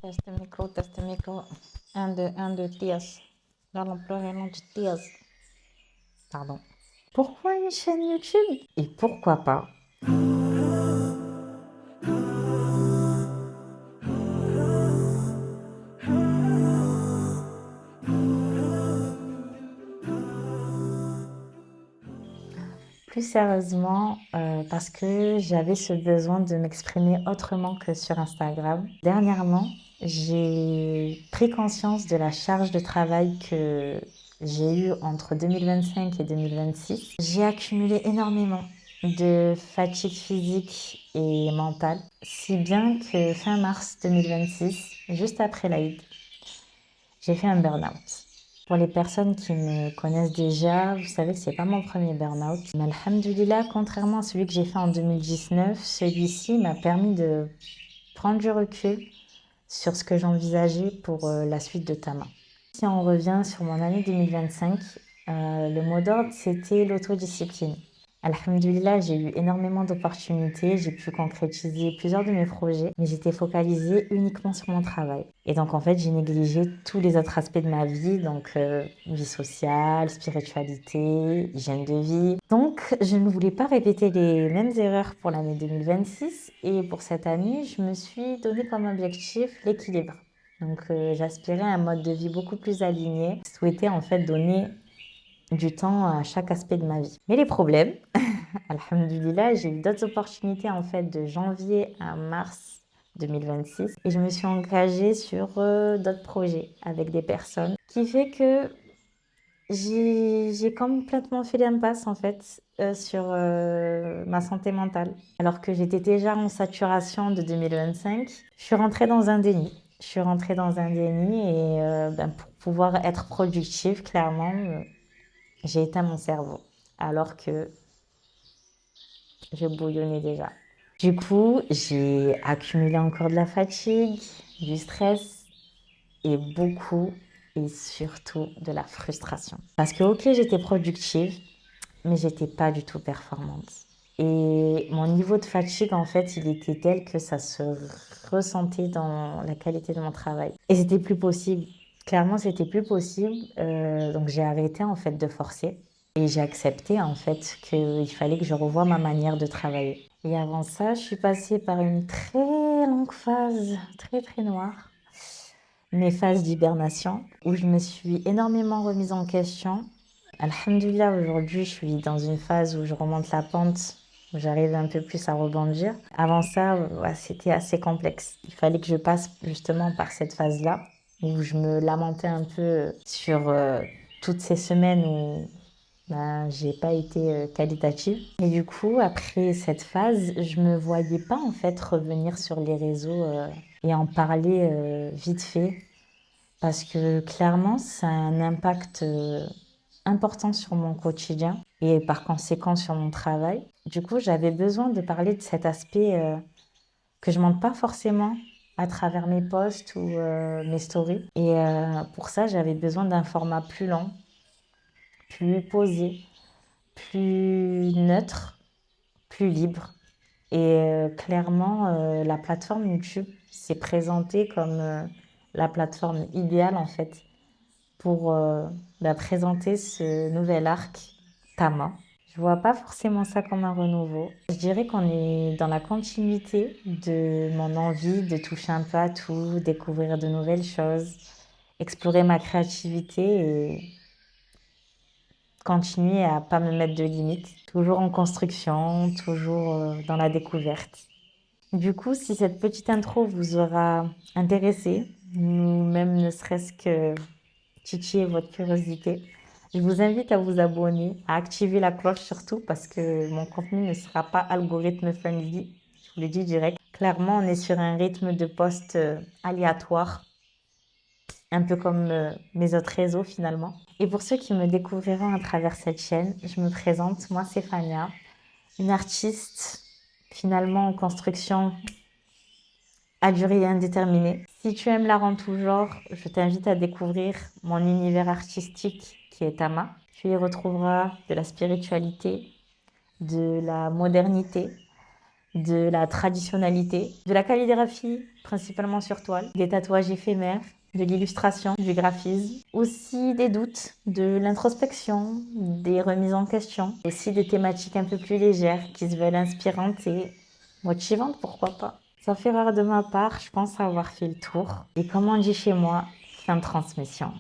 Test micro. Un, deux, Tias. J'allons pleurer non de Tias. Pardon. Pourquoi une chaîne YouTube? Et pourquoi pas? Plus sérieusement, parce que j'avais ce besoin de m'exprimer autrement que sur Instagram. Dernièrement, j'ai pris conscience de la charge de travail que j'ai eue entre 2025 et 2026. J'ai accumulé énormément de fatigue physique et mentale, si bien que fin mars 2026, juste après l'Aïd, j'ai fait un burn-out. Pour les personnes qui me connaissent déjà, vous savez que c'est pas mon premier burn-out. Mais alhamdoulilah, contrairement à celui que j'ai fait en 2019, celui-ci m'a permis de prendre du recul sur ce que j'envisageais pour la suite de Tama. Si on revient sur mon année 2025, le mot d'ordre, c'était l'autodiscipline. Alhamdoulilah, j'ai eu énormément d'opportunités, j'ai pu concrétiser plusieurs de mes projets, mais j'étais focalisée uniquement sur mon travail. Et donc en fait, j'ai négligé tous les autres aspects de ma vie, donc vie sociale, spiritualité, hygiène de vie. Donc je ne voulais pas répéter les mêmes erreurs pour l'année 2026, et pour cette année, je me suis donné comme objectif l'équilibre. Donc j'aspirais à un mode de vie beaucoup plus aligné, je souhaitais en fait donner du temps à chaque aspect de ma vie. Mais les problèmes, alhamdoulilah, j'ai eu d'autres opportunités en fait de janvier à mars 2026 et je me suis engagée sur d'autres projets avec des personnes, qui fait que j'ai complètement fait l'impasse en fait sur ma santé mentale. Alors que j'étais déjà en saturation de 2025, je suis rentrée dans un déni. Je suis rentrée dans un déni et pour pouvoir être productive, clairement, j'ai éteint mon cerveau, alors que je bouillonnais déjà. Du coup, j'ai accumulé encore de la fatigue, du stress et beaucoup et surtout de la frustration. Parce que ok, j'étais productive, mais j'étais pas du tout performante. Et mon niveau de fatigue, en fait, il était tel que ça se ressentait dans la qualité de mon travail. Et c'était plus possible. Clairement, c'était plus possible. Donc j'ai arrêté en fait de forcer. Et j'ai accepté en fait qu'il fallait que je revoie ma manière de travailler. Et avant ça, je suis passée par une très longue phase, très très noire, mes phases d'hibernation, où je me suis énormément remise en question. Alhamdoulilah, aujourd'hui, je suis dans une phase où je remonte la pente, où j'arrive un peu plus à rebondir. Avant ça, ouais, c'était assez complexe. Il fallait que je passe justement par cette phase-là, où je me lamentais un peu sur toutes ces semaines où j'ai pas été qualitative. Et du coup, après cette phase, je me voyais pas en fait revenir sur les réseaux et en parler vite fait, parce que clairement, ça a un impact important sur mon quotidien et par conséquent sur mon travail. Du coup, j'avais besoin de parler de cet aspect que je montre pas forcément à travers mes posts ou mes stories. Et pour ça, j'avais besoin d'un format plus long, plus posé, plus neutre, plus libre. Et clairement, la plateforme YouTube s'est présentée comme la plateforme idéale en fait pour présenter ce nouvel arc Tama. Je vois pas forcément ça comme un renouveau. Je dirais qu'on est dans la continuité de mon envie de toucher un peu à tout, découvrir de nouvelles choses, explorer ma créativité et continuer à pas me mettre de limites. Toujours en construction, toujours dans la découverte. Du coup, si cette petite intro vous aura intéressé, ou même ne serait-ce que titiller votre curiosité, je vous invite à vous abonner, à activer la cloche surtout parce que mon contenu ne sera pas algorithme friendly. Je vous le dis direct. Clairement, on est sur un rythme de post aléatoire, un peu comme mes autres réseaux finalement. Et pour ceux qui me découvriront à travers cette chaîne, je me présente, moi c'est Fania, une artiste finalement en construction à durée indéterminée. Si tu aimes l'art en tout genre, je t'invite à découvrir mon univers artistique qui est Tama. Tu y retrouveras de la spiritualité, de la modernité, de la traditionnalité, de la calligraphie, principalement sur toile, des tatouages éphémères, de l'illustration, du graphisme, aussi des doutes, de l'introspection, des remises en question, aussi des thématiques un peu plus légères qui se veulent inspirantes et motivantes, pourquoi pas. Sauf erreur de ma part, je pense avoir fait le tour. Et comme on dit chez moi, fin de transmission.